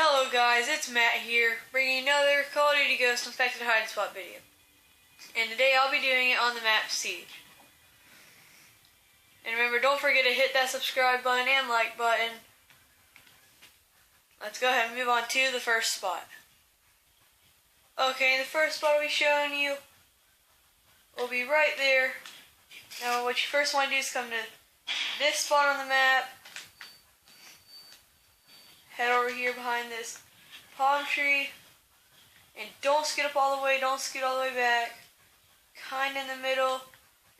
Hello guys, it's Matt here, bringing another Call of Duty Ghosts Infected Hide Spot video. And today I'll be doing it on the map Siege. And remember, don't forget to hit that subscribe button and like button. Let's go ahead and move on to the first spot. Okay, the first spot I'll be showing you will be right there. Now what you first want to do is come to this spot on the map. Head over here behind this palm tree. And don't scoot up all the way, don't scoot all the way back. Kinda in the middle.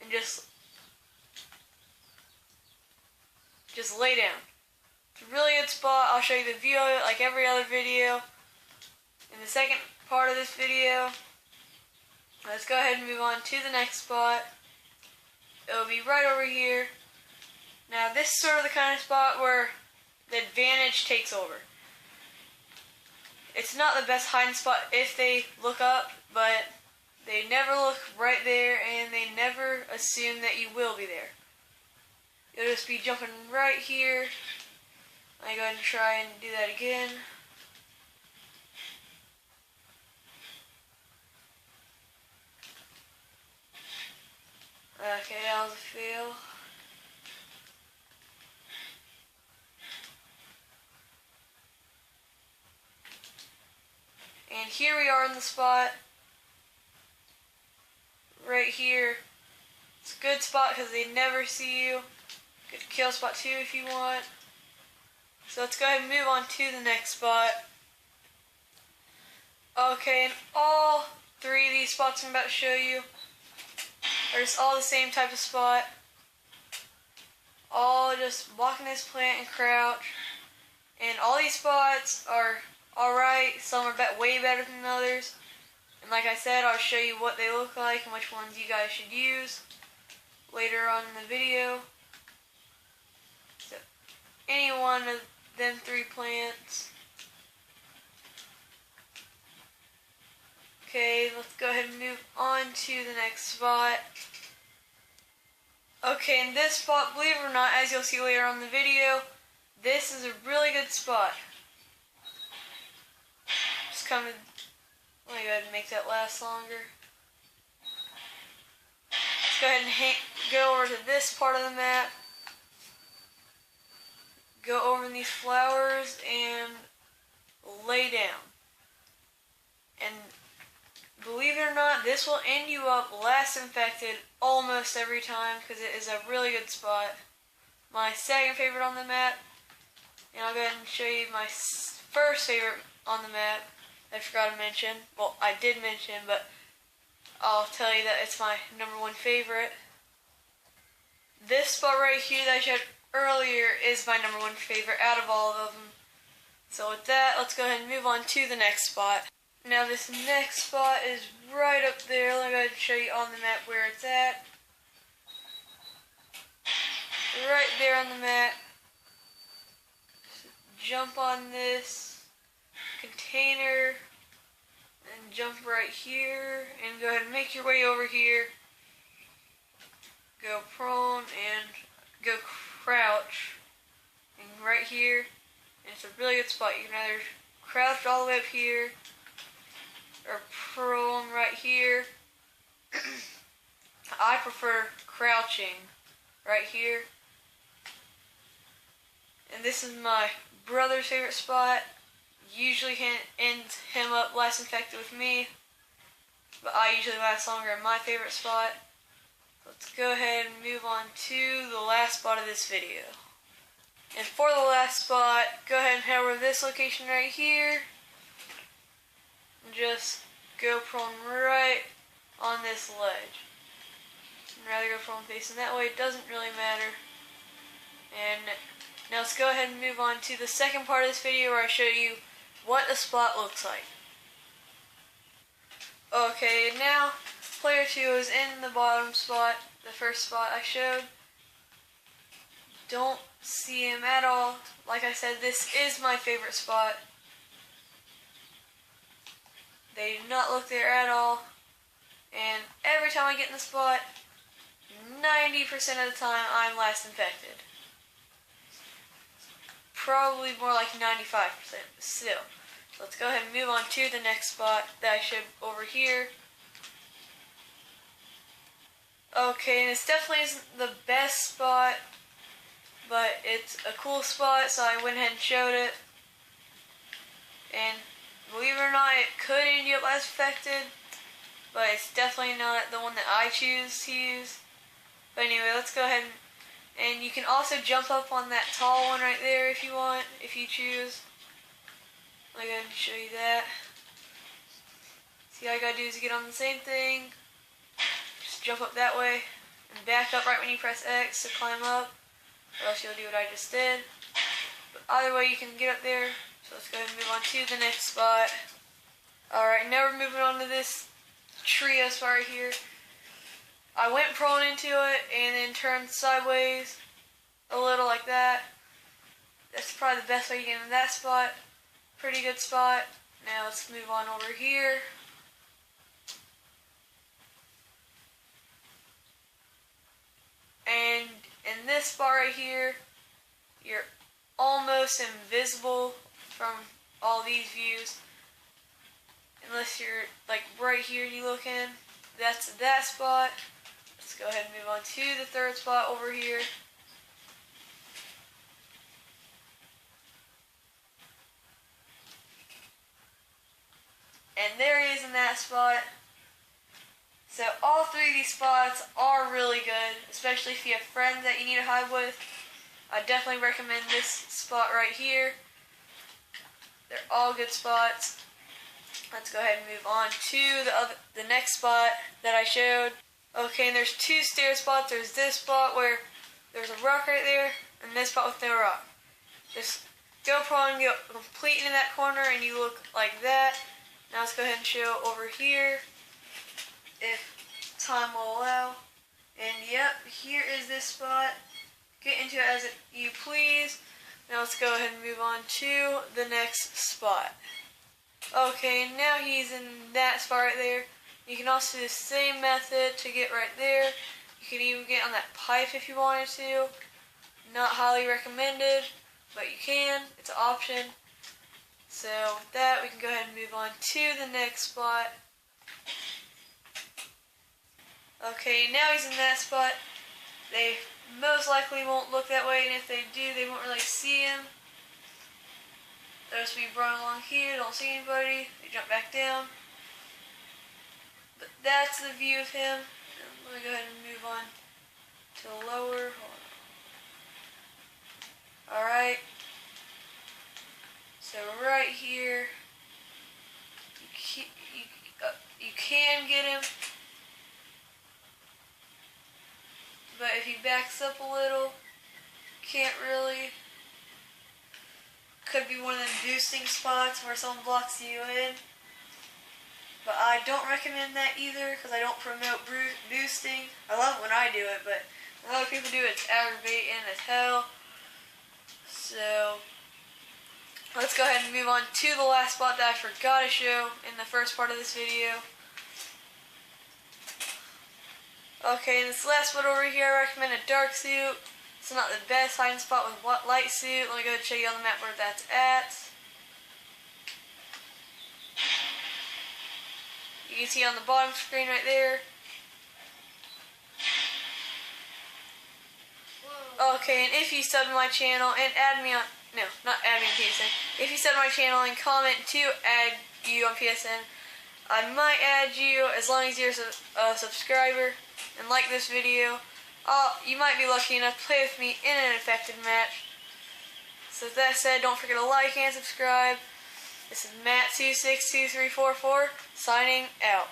And just lay down. It's a really good spot. I'll show you the view of it like every other video. In the second part of this video, let's go ahead and move on to the next spot. It'll be right over here. Now this is sort of the kind of spot where the advantage takes over. It's not the best hiding spot if they look up, but they never look right there and they never assume that you will be there. You'll just be jumping right here. I go ahead and try and do that again. Okay, that was a fail. And here we are in the spot. Right here. It's a good spot because they never see you. Good kill spot too if you want. So let's go ahead and move on to the next spot. Okay, and all three of these spots I'm about to show you are just all the same type of spot. All just blocking this plant and crouch. And all these spots are alright. Some are way better than others. And like I said, I'll show you what they look like and which ones you guys should use later on in the video. So, any one of them three plants. Okay, let's go ahead and move on to the next spot. Okay, in this spot, believe it or not, as you'll see later on in the video, this is a really good spot. Just come to, let me go ahead and make that last longer. Let's go ahead and go over to this part of the map. Go over in these flowers and lay down. And believe it or not, this will end you up last infected almost every time because it is a really good spot. My second favorite on the map. And I'll go ahead and show you my first favorite on the map. I forgot to mention. Well, I did mention, but I'll tell you that it's my #1 favorite. This spot right here that I showed earlier is my #1 favorite out of all of them. So with that, let's go ahead and move on to the next spot. Now this next spot is right up there. Let me go ahead and show you on the map where it's at. Right there on the map. Jump on this container and jump right here and go ahead and make your way over here. Go prone and go crouch and right here. And it's a really good spot. You can either crouch all the way up here or prone right here. I prefer crouching right here. And this is my brother's favorite spot. Usually ends him up last infected with me, but I usually last longer in my favorite spot. Let's go ahead and move on to the last spot of this video. And for the last spot, go ahead and head over to this location right here. And just go prone right on this ledge. I'd rather go prone facing that way, it doesn't really matter. And now let's go ahead and move on to the second part of this video where I show you what a spot looks like. Okay, now player 2 is in the bottom spot, the first spot I showed. Don't see him at all. Like I said, this is my favorite spot. They do not look there at all. And every time I get in the spot, 90% of the time I'm last infected. probably more like 95%, but still. Let's go ahead and move on to the next spot that I showed over here. Okay, and this definitely isn't the best spot, but it's a cool spot, so I went ahead and showed it. And believe it or not, it could end you up less affected, but it's definitely not the one that I choose to use. But anyway, let's go ahead and you can also jump up on that tall one right there if you want, if you choose. I'll go ahead and show you that. See, all you gotta do is get on the same thing, just jump up that way, and back up right when you press X to climb up, or else you'll do what I just did. But either way, you can get up there. So let's go ahead and move on to the next spot. Alright, now we're moving on to this trio spot right here. I went prone into it and then turned sideways a little like that. That's probably the best way to get into that spot. Pretty good spot. Now let's move on over here. And in this spot right here, you're almost invisible from all these views. Unless you're like right here you look in. That's that spot. Let's go ahead and move on to the third spot over here. And there he is in that spot. So all three of these spots are really good, especially if you have friends that you need to hide with. I definitely recommend this spot right here. They're all good spots. Let's go ahead and move on to the next spot that I showed. Okay, and there's two stair spots. There's this spot where there's a rock right there, and this spot with no rock. Just go prone, go complete into that corner, and you look like that. Now let's go ahead and show over here, if time will allow. And yep, here is this spot. Get into it as you please. Now let's go ahead and move on to the next spot. Okay, now he's in that spot right there. You can also do the same method to get right there. You can even get on that pipe if you wanted to. Not highly recommended, but you can. It's an option. So with that, we can go ahead and move on to the next spot. Okay, now he's in that spot. They most likely won't look that way, and if they do, they won't really see him. They'll just be running along here, don't see anybody, they jump back down. But that's the view of him. Let me go ahead and move on to lower. Alright. So right here, you can get him. But if he backs up a little, can't really. Could be one of them boosting spots where someone blocks you in. But I don't recommend that either, because I don't promote boosting. I love it when I do it, but when other people do it, it's aggravating as hell. So let's go ahead and move on to the last spot that I forgot to show in the first part of this video. Okay, in this last spot over here, I recommend a dark suit. It's not the best hiding spot with light suit. Let me go ahead and show you on the map where that's at. You can see on the bottom screen right there. Okay, and if you sub to my channel and add me on, no, not add me on PSN. If you sub to my channel and comment to add you on PSN, I might add you as long as you're a subscriber and like this video. You might be lucky enough to play with me in an effective match. So with that said, don't forget to like and subscribe. This is Matt262344 signing out.